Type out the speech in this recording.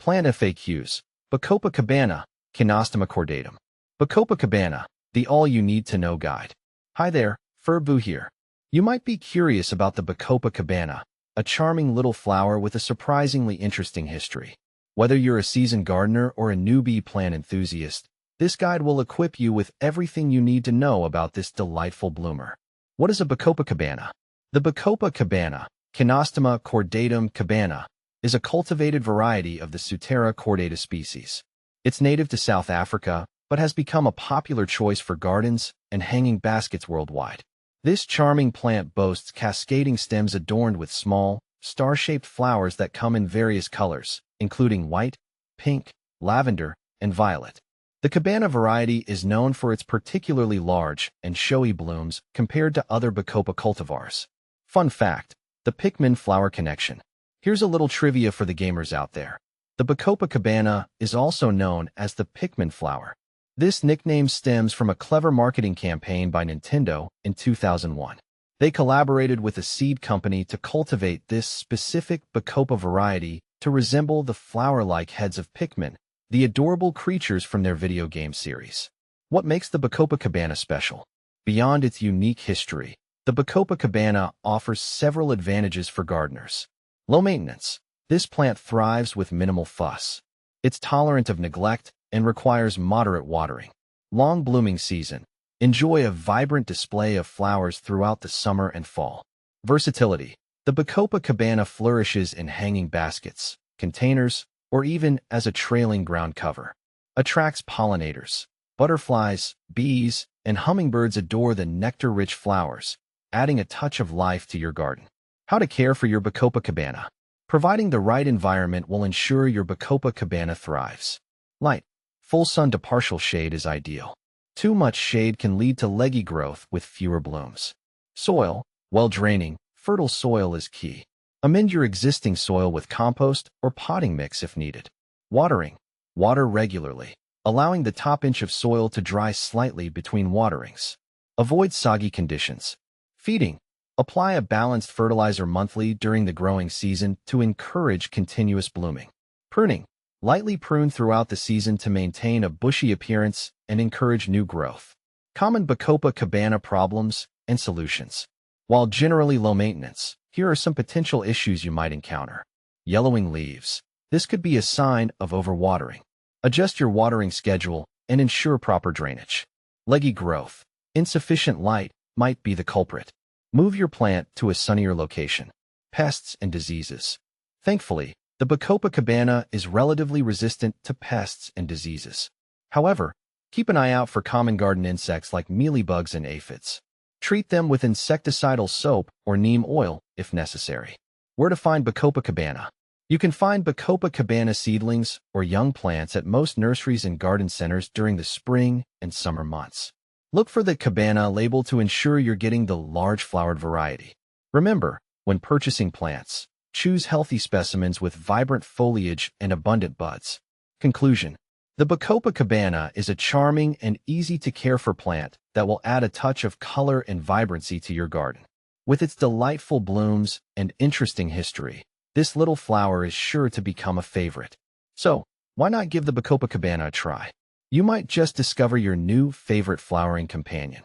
Plant FAQs. Bacopa Cabana, Chaenostoma cordatum. Bacopa Cabana, the all-you-need-to-know guide. Hi there, Furbu here. You might be curious about the Bacopa Cabana, a charming little flower with a surprisingly interesting history. Whether you're a seasoned gardener or a newbie plant enthusiast, this guide will equip you with everything you need to know about this delightful bloomer. What is a Bacopa Cabana? The Bacopa Cabana, Chaenostoma cordatum cabana, is a cultivated variety of the Pseudotera cordata species. It's native to South Africa, but has become a popular choice for gardens and hanging baskets worldwide. This charming plant boasts cascading stems adorned with small, star-shaped flowers that come in various colors, including white, pink, lavender, and violet. The cabana variety is known for its particularly large and showy blooms compared to other Bacopa cultivars. Fun fact, the Pikmin flower connection. Here's a little trivia for the gamers out there. The Bacopa Cabana is also known as the Pikmin flower. This nickname stems from a clever marketing campaign by Nintendo in 2001. They collaborated with a seed company to cultivate this specific Bacopa variety to resemble the flower-like heads of Pikmin, the adorable creatures from their video game series. What makes the Bacopa Cabana special? Beyond its unique history, the Bacopa Cabana offers several advantages for gardeners. Low maintenance. This plant thrives with minimal fuss. It's tolerant of neglect and requires moderate watering. Long blooming season. Enjoy a vibrant display of flowers throughout the summer and fall. Versatility. The Bacopa Cabana flourishes in hanging baskets, containers, or even as a trailing ground cover. Attracts pollinators. Butterflies, bees, and hummingbirds adore the nectar-rich flowers, adding a touch of life to your garden. How to care for your Bacopa Cabana. Providing the right environment will ensure your Bacopa Cabana thrives. Light. Full sun to partial shade is ideal. Too much shade can lead to leggy growth with fewer blooms. Soil. Well-draining, fertile soil is key. Amend your existing soil with compost or potting mix if needed. Watering. Water regularly, allowing the top inch of soil to dry slightly between waterings. Avoid soggy conditions. Feeding. Apply a balanced fertilizer monthly during the growing season to encourage continuous blooming. Pruning. Lightly prune throughout the season to maintain a bushy appearance and encourage new growth. Common Bacopa Cabana problems and solutions. While generally low maintenance, here are some potential issues you might encounter. Yellowing leaves. This could be a sign of overwatering. Adjust your watering schedule and ensure proper drainage. Leggy growth. Insufficient light might be the culprit. Move your plant to a sunnier location. Pests and diseases. Thankfully, the Bacopa Cabana is relatively resistant to pests and diseases. However, keep an eye out for common garden insects like mealybugs and aphids. Treat them with insecticidal soap or neem oil if necessary. Where to find Bacopa Cabana? You can find Bacopa Cabana seedlings or young plants at most nurseries and garden centers during the spring and summer months. Look for the Cabana label to ensure you're getting the large-flowered variety. Remember, when purchasing plants, choose healthy specimens with vibrant foliage and abundant buds. Conclusion. The Bacopa Cabana is a charming and easy-to-care-for plant that will add a touch of color and vibrancy to your garden. With its delightful blooms and interesting history, this little flower is sure to become a favorite. So, why not give the Bacopa Cabana a try? You might just discover your new favorite flowering companion.